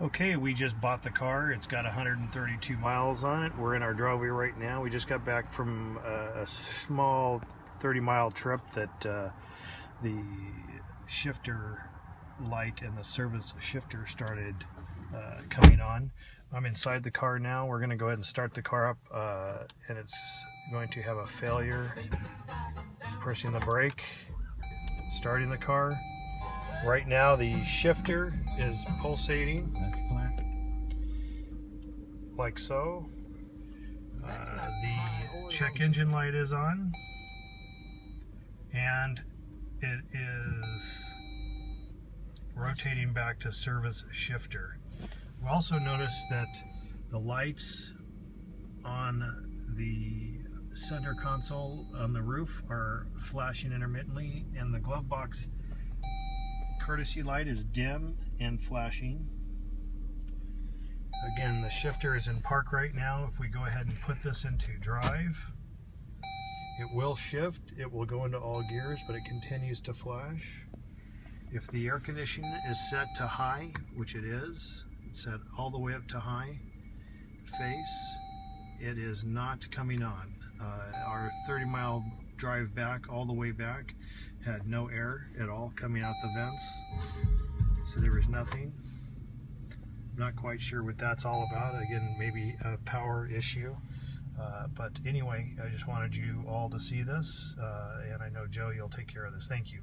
Okay, we just bought the car. It's got 132 miles on it. We're in our driveway right now. We just got back from a small 30-mile trip that the shifter light and the service shifter started coming on. I'm inside the car now. We're going to go ahead and start the car up, and it's going to have a failure. Pressing the brake, starting the car. Right now the shifter is pulsating like so. The check engine light is on, and it is rotating back to service shifter. We also noticed that the lights on the center console on the roof are flashing intermittently, and the glove box courtesy light is dim and flashing. Again, the shifter is in park right now. If we go ahead and put this into drive, it will shift, it will go into all gears, but it continues to flash. If the air conditioning is set to high, which it is, it's set all the way up to high face, it is not coming on. Our 30-mile drive back, all the way back, had no air at all coming out the vents, so there was nothing. I'm not quite sure what that's all about. Again, maybe a power issue, but anyway, I just wanted you all to see this, and I know Joe, you'll take care of this. Thank you.